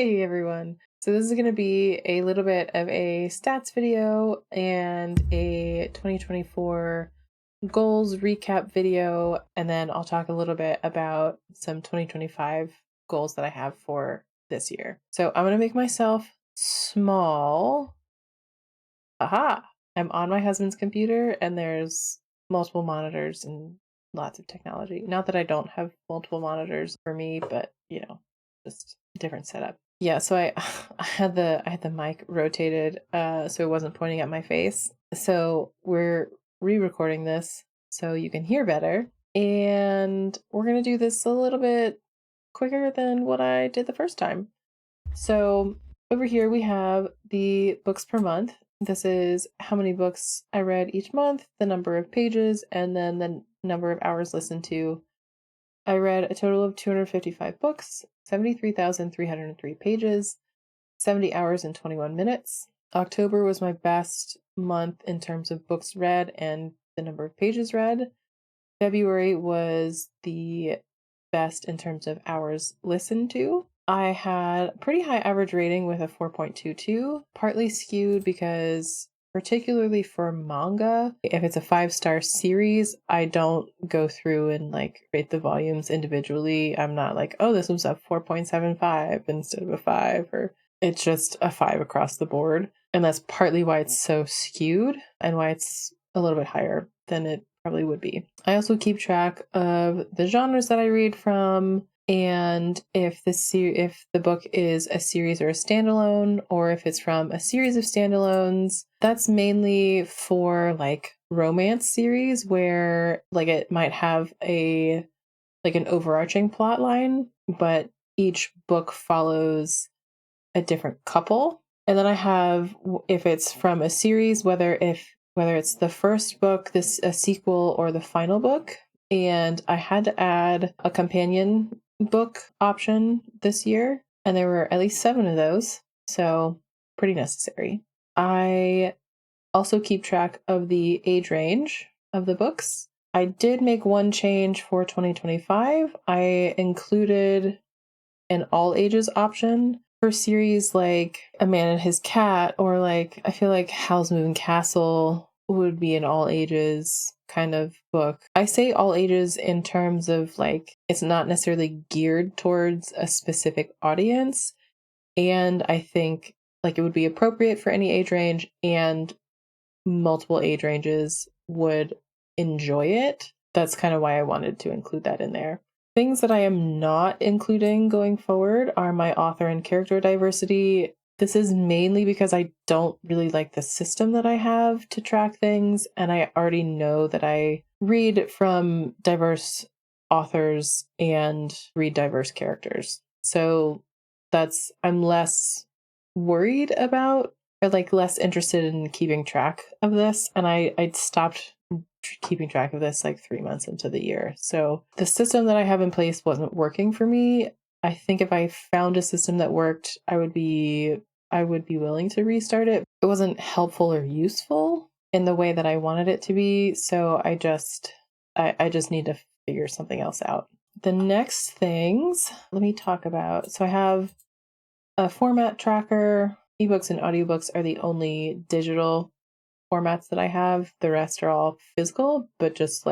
Hey everyone. So this is going to be a little bit of a stats video and a 2024 goals recap video, and then I'll talk a little bit about some 2025 goals that I have for this year. So I'm going to make myself small. Aha! I'm on my husband's computer and there's multiple monitors and lots of technology. Not that I don't have multiple monitors for me, but just different setup. Yeah, so I I had the mic rotated so it wasn't pointing at my face. So we're re-recording this so you can hear better. And we're going to do this a little bit quicker than what I did the first time. So over here we have the books per month. This is how many books I read each month, the number of pages, and then the number of hours listened to. I read a total of 255 books, 73,303 pages, 70 hours and 21 minutes. October was my best month in terms of books read and the number of pages read. February was the best in terms of hours listened to. I had a pretty high average rating with a 4.22, partly skewed because, particularly for manga, if it's a 5-star series, I don't go through and rate the volumes individually. I'm not like, oh, this was a 4.75 instead of a 5, or it's just a 5 across the board. And that's partly why it's so skewed and why it's a little bit higher than it probably would be. I also keep track of the genres that I read from, and if the book is a series or a standalone, or if it's from a series of standalones. That's mainly for romance series where it might have an overarching plot line, but each book follows a different couple. And then I have, if it's from a series, whether it's the first book, a sequel, or the final book. And I had to add a companion book option this year, and there were at least 7 of those, so pretty necessary. I also keep track of the age range of the books. I did make one change for 2025. I included an all ages option for series like A Man and His Cat, or I feel like Howl's Moving Castle would be an all ages kind of book. I say all ages in terms of it's not necessarily geared towards a specific audience, and I think it would be appropriate for any age range, and multiple age ranges would enjoy it. That's kind of why I wanted to include that in there. Things that I am not including going forward are my author and character diversity. This is mainly because I don't really like the system that I have to track things, and I already know that I read from diverse authors and read diverse characters. So I'm less worried about, or less interested in keeping track of this, and I stopped keeping track of this 3 months into the year. So the system that I have in place wasn't working for me. I think if I found a system that worked, I would be willing to restart it. It wasn't helpful or useful in the way that I wanted it to be, so I just need to figure something else out. The next things, let me talk about. So I have a format tracker. Ebooks and audiobooks are the only digital formats that I have. The rest are all physical, but just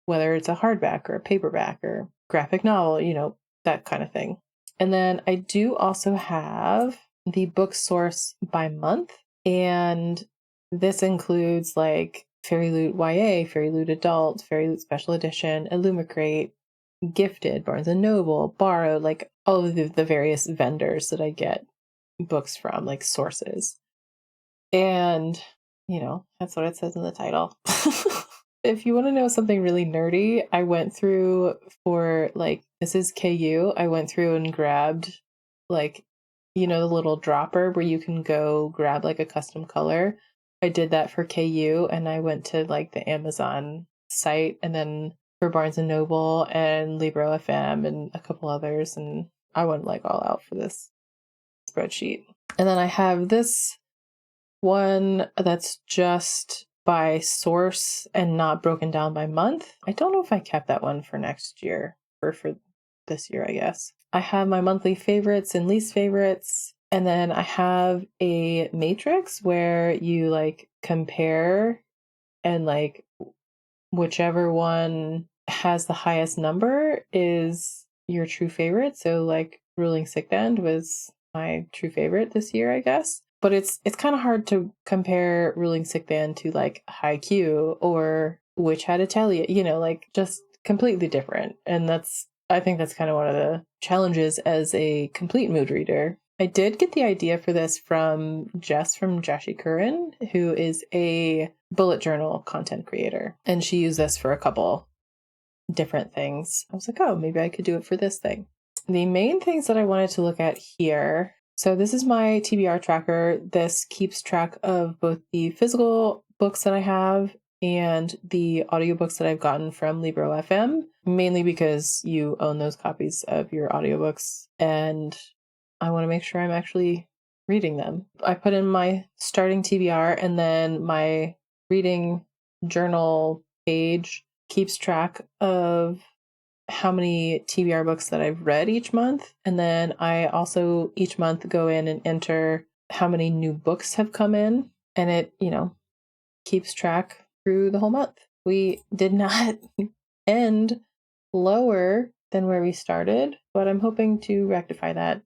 whether it's a hardback or a paperback or graphic novel, that kind of thing. And then I do also have the book source by month, and this includes Fairy Loot YA, Fairy Loot Adult, Fairy Loot Special Edition, Illumicrate, Gifted, Barnes and Noble, Borrowed, all of the various vendors that I get books from, sources. And that's what it says in the title. If you want to know something really nerdy, I went through for this is KU. I went through and grabbed the little dropper where you can go grab a custom color. I did that for KU, and I went to the Amazon site, and then for Barnes and Noble and Libro FM and a couple others, and I went all out for this spreadsheet. And then I have this one that's just by source and not broken down by month. I don't know if I kept that one for next year, or for this year, I guess. I have my monthly favorites and least favorites. And then I have a matrix where you like compare and like whichever one has the highest number is your true favorite. So like Ruling Sick End was my true favorite this year, I guess. But it's kind of hard to compare Ruling Sick End to like Haikyuu or Witch Hat Atelier, like just completely different. And I think that's kind of one of the challenges as a complete mood reader. I did get the idea for this from Jess from Jashikurin, who is a bullet journal content creator. And she used this for a couple different things. I was like, oh, maybe I could do it for this thing. The main things that I wanted to look at here. So this is my TBR tracker. This keeps track of both the physical books that I have and the audiobooks that I've gotten from Libro FM, mainly because you own those copies of your audiobooks and I want to make sure I'm actually reading them. I put in my starting TBR and then my reading journal page keeps track of how many TBR books that I've read each month. And then I also each month go in and enter how many new books have come in. And it, keeps track through the whole month. We did not end lower than where we started, but I'm hoping to rectify that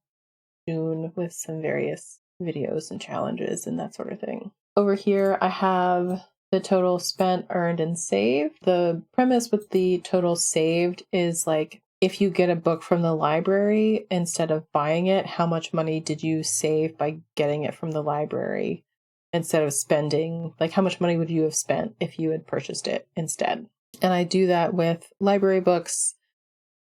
soon with some various videos and challenges and that sort of thing. Over here, I have the total spent, earned, and saved. The premise with the total saved is like if you get a book from the library instead of buying it, how much money did you save by getting it from the library instead of spending? Like how much money would you have spent if you had purchased it instead? And I do that with library books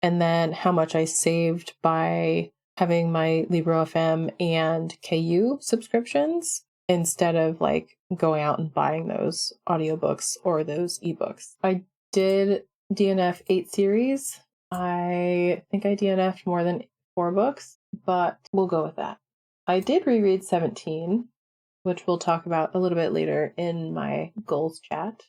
and then how much I saved by having my Libro FM and KU subscriptions instead of like going out and buying those audiobooks or those ebooks. I did DNF 8 series. I think I DNF'd more than 4 books, but we'll go with that. I did reread 17, which we'll talk about a little bit later in my goals chat.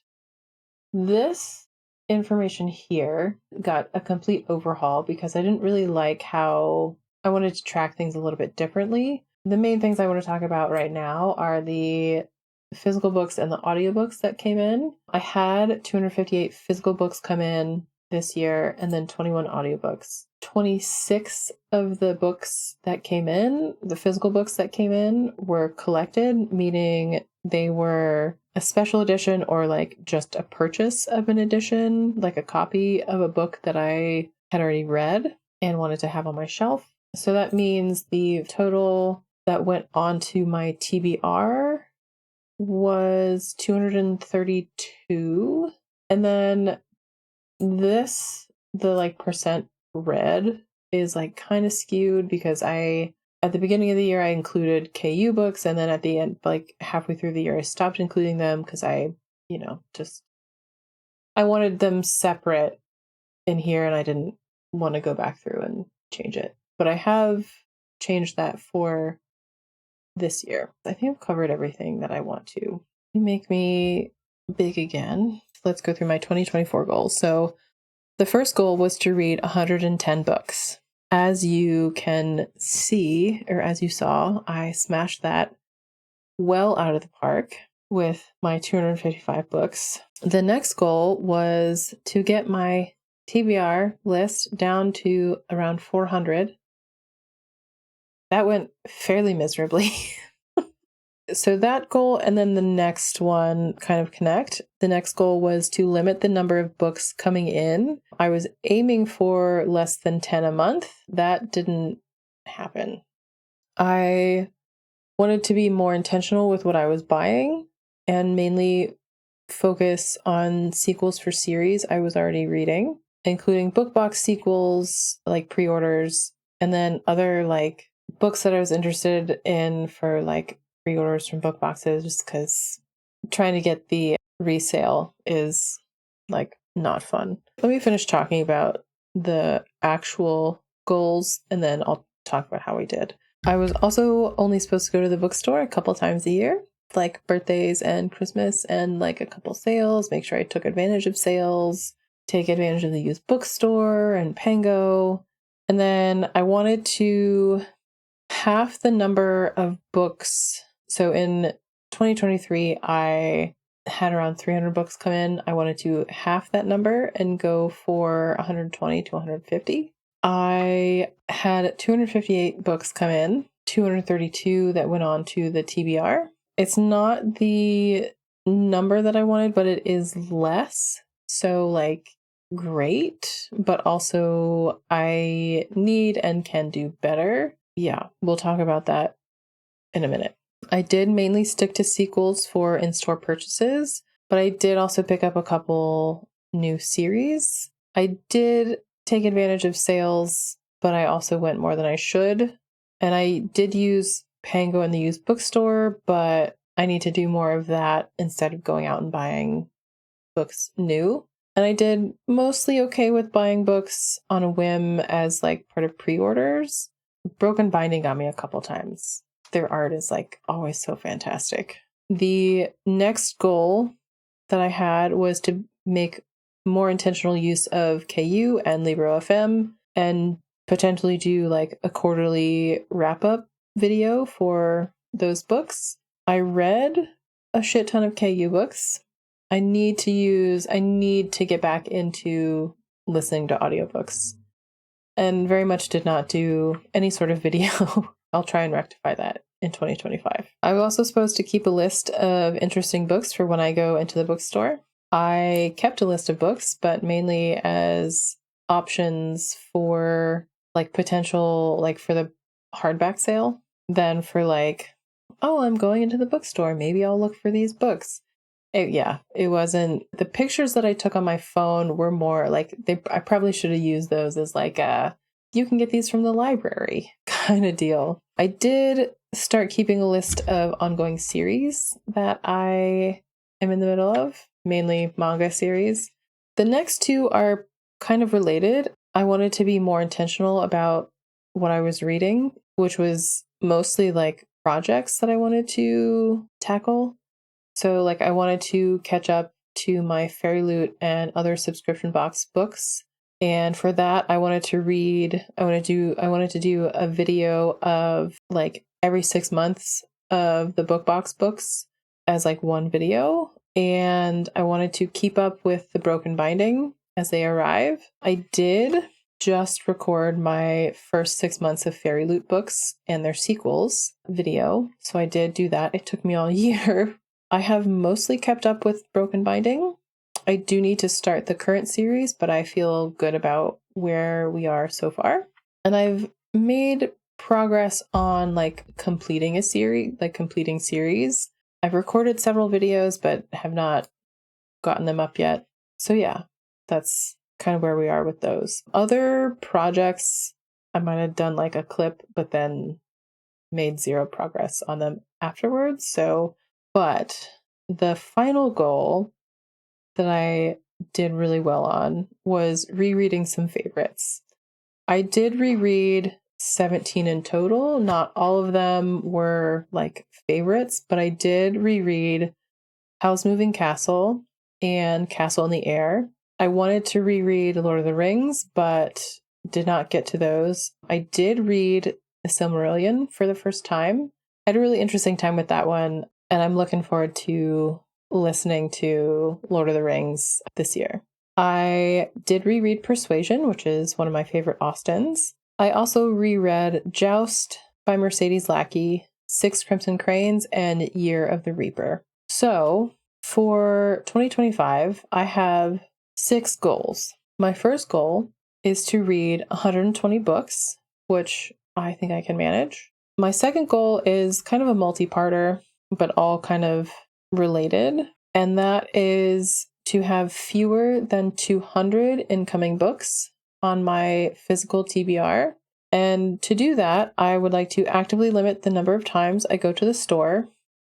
This information here got a complete overhaul because I didn't really like how I wanted to track things a little bit differently. The main things I want to talk about right now are the physical books and the audiobooks that came in. I had 258 physical books come in this year and then 21 audiobooks. 26 of the books that came in, the physical books that came in, were collected, meaning they were a special edition or like just a purchase of an edition, like a copy of a book that I had already read and wanted to have on my shelf. So that means the total that went onto my TBR was 232. And then the like percent read is like kind of skewed because at the beginning of the year I included KU books and then at the end, like halfway through the year, I stopped including them because I wanted them separate in here and I didn't want to go back through and change it. But I have changed that for this year. I think I've covered everything that I want to. You make me big again. Let's go through my 2024 goals. So the first goal was to read 110 books. As you can see, or as you saw, I smashed that well out of the park with my 255 books. The next goal was to get my TBR list down to around 400. That went fairly miserably. So that goal and then the next one kind of connect. The next goal was to limit the number of books coming in. I was aiming for less than 10 a month. That didn't happen. I wanted to be more intentional with what I was buying and mainly focus on sequels for series I was already reading, including book box sequels, like pre-orders, and then other like books that I was interested in for like pre-orders from book boxes, just because trying to get the resale is like not fun. Let me finish talking about the actual goals and then I'll talk about how we did. I was also only supposed to go to the bookstore a couple times a year, like birthdays and Christmas and like a couple sales, make sure I took advantage of sales, take advantage of the used bookstore and Pango. And then I wanted to half the number of books. So in 2023, I had around 300 books come in. I wanted to half that number and go for 120 to 150. I had 258 books come in, 232 that went on to the TBR. It's not the number that I wanted, but it is less. So, like, great, but also I need and can do better. Yeah, we'll talk about that in a minute. I did mainly stick to sequels for in-store purchases, but I did also pick up a couple new series. I did take advantage of sales, but I also went more than I should. And I did use Pango in the used bookstore, but I need to do more of that instead of going out and buying books new. And I did mostly okay with buying books on a whim as like part of pre-orders. Broken Binding got me a couple times. Their art is like always so fantastic. The next goal that I had was to make more intentional use of KU and Libro.fm and potentially do like a quarterly wrap-up video for those books. I read a shit ton of KU books. I need to get back into listening to audiobooks and very much did not do any sort of video. I'll try and rectify that in 2025. I was also supposed to keep a list of interesting books for when I go into the bookstore. I kept a list of books, but mainly as options for like potential, like for the hardback sale, than for like, oh, I'm going into the bookstore. Maybe I'll look for these books. It wasn't, the pictures that I took on my phone were more like I probably should have used those as like you can get these from the library kind of deal. I did start keeping a list of ongoing series that I am in the middle of, mainly manga series. The next two are kind of related. I wanted to be more intentional about what I was reading, which was mostly like projects that I wanted to tackle. So, like, I wanted to catch up to my Fairy Loot and other subscription box books. And for that, I wanted to do a video of like every 6 months of the book box books as like one video. And I wanted to keep up with the Broken Binding as they arrive. I did just record my first 6 months of Fairy Loot books and their sequels video. So I did do that. It took me all year. I have mostly kept up with Broken Binding. I do need to start the current series, but I feel good about where we are so far. And I've made progress on like completing series. I've recorded several videos, but have not gotten them up yet. So yeah, that's kind of where we are with those. Other projects, I might have done like a clip, but then made zero progress on them afterwards. But the final goal that I did really well on was rereading some favorites. I did reread 17 in total. Not all of them were like favorites, but I did reread Howl's Moving Castle and Castle in the Air. I wanted to reread Lord of the Rings, but did not get to those. I did read The Silmarillion for the first time. I had a really interesting time with that one, and I'm looking forward to listening to Lord of the Rings this year. I did reread Persuasion, which is one of my favorite Austens. I also reread Joust by Mercedes Lackey, Six Crimson Cranes, and Year of the Reaper. So for 2025, I have 6 goals. My first goal is to read 120 books, which I think I can manage. My second goal is kind of a multi-parter, but all kind of related, and that is to have fewer than 200 incoming books on my physical TBR. And to do that, I would like to actively limit the number of times I go to the store,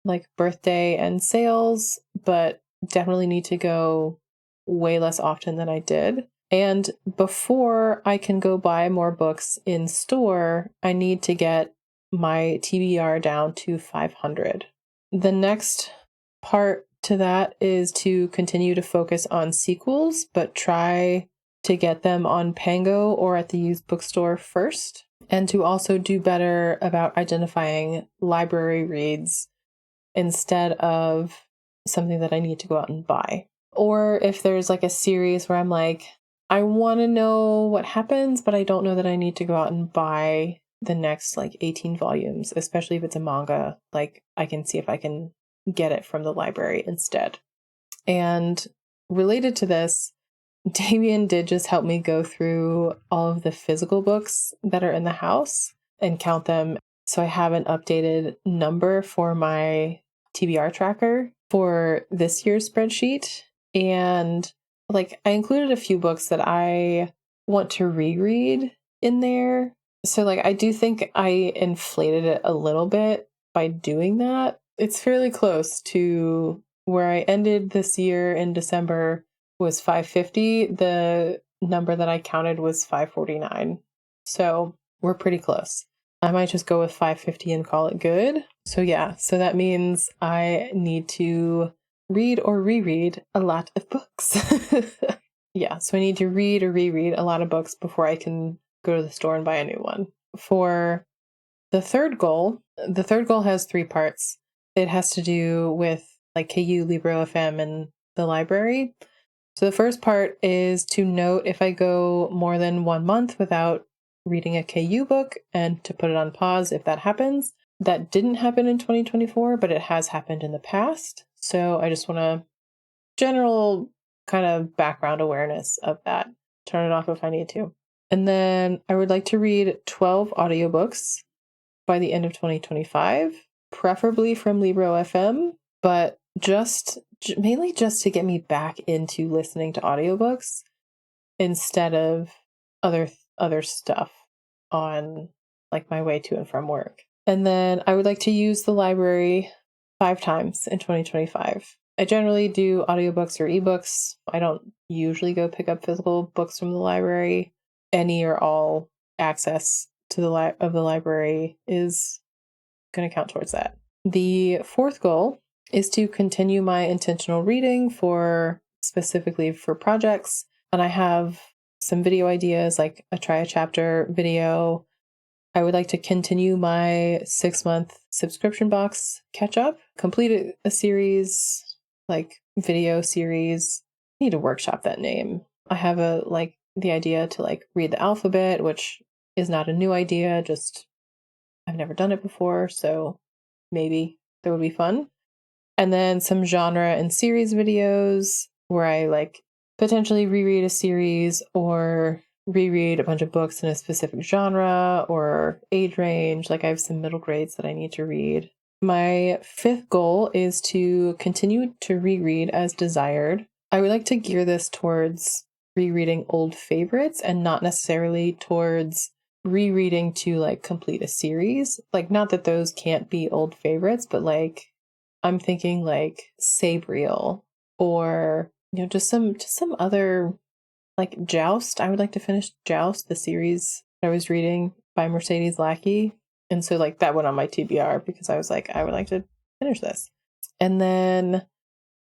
like birthday and sales, but definitely need to go way less often than I did. And before I can go buy more books in store, I need to get my TBR down to 500. The next part to that is to continue to focus on sequels, but try to get them on Pango or at the used bookstore first, and to also do better about identifying library reads instead of something that I need to go out and buy. Or if there's like a series where I'm like, I want to know what happens, but I don't know that I need to go out and buy the next like 18 volumes, especially if it's a manga, like I can see if I can get it from the library instead. And related to this, Damien did just help me go through all of the physical books that are in the house and count them. So I have an updated number for my TBR tracker for this year's spreadsheet. And like I included a few books that I want to reread in there. So like I do think I inflated it a little bit by doing that. It's fairly close to where I ended this year in December was 550. The number that I counted was 549. So we're pretty close. I might just go with 550 and call it good. So yeah, so that means I need to read or reread a lot of books. Yeah, so I need to read or reread a lot of books before I can go to the store and buy a new one. For the third goal has 3 parts. It has to do with like KU, Libro FM, and the library. So the first part is to note if I go more than 1 month without reading a KU book and to put it on pause if that happens. That didn't happen in 2024, but it has happened in the past. So I just want to general kind of background awareness of that. Turn it off if I need to. And then I would like to read 12 audiobooks by the end of 2025, preferably from Libro FM, but mainly just to get me back into listening to audiobooks instead of other stuff on like my way to and from work. And then I would like to use the library 5 times in 2025. I generally do audiobooks or ebooks. I don't usually go pick up physical books from the library. Any or all access to the library is going to count towards that. The fourth goal is to continue my intentional reading specifically for projects. And I have some video ideas, like try a chapter video. I would like to continue my 6-month subscription box catch up, complete a series, like video series. I need to workshop that name. I have the idea to like read the alphabet, which is not a new idea, just I've never done it before, so maybe that would be fun. And then some genre and series videos where I like potentially reread a series or reread a bunch of books in a specific genre or age range. Like I have some middle grades that I need to read. My 5th goal is to continue to reread as desired. I would like to gear this towards rereading old favorites and not necessarily towards rereading to like complete a series. Like not that those can't be old favorites, but like I'm thinking like Sabriel or just some other like Joust. I would like to finish Joust, the series I was reading by Mercedes Lackey. And so like that went on my TBR because I was like, I would like to finish this. And then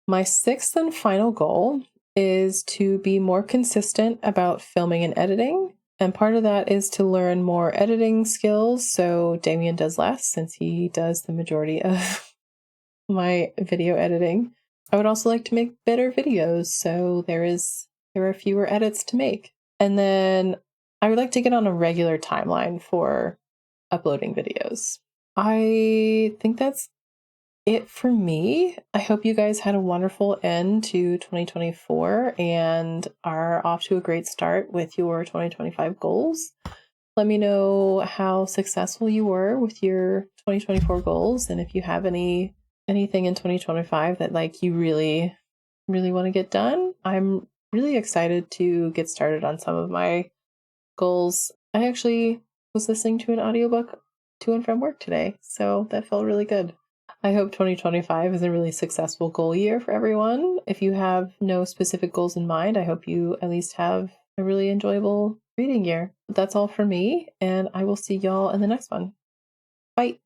my 6th and final goal is to be more consistent about filming and editing. And part of that is to learn more editing skills. So Damien does less since he does the majority of my video editing. I would also like to make better videos. So there are fewer edits to make. And then I would like to get on a regular timeline for uploading videos. I think that's it for me. I hope you guys had a wonderful end to 2024 and are off to a great start with your 2025 goals. Let me know how successful you were with your 2024 goals, and if you have anything in 2025 that like you really, really want to get done. I'm really excited to get started on some of my goals. I actually was listening to an audiobook to and from work today, so that felt really good. I hope 2025 is a really successful goal year for everyone. If you have no specific goals in mind, I hope you at least have a really enjoyable reading year. That's all for me, and I will see y'all in the next one. Bye.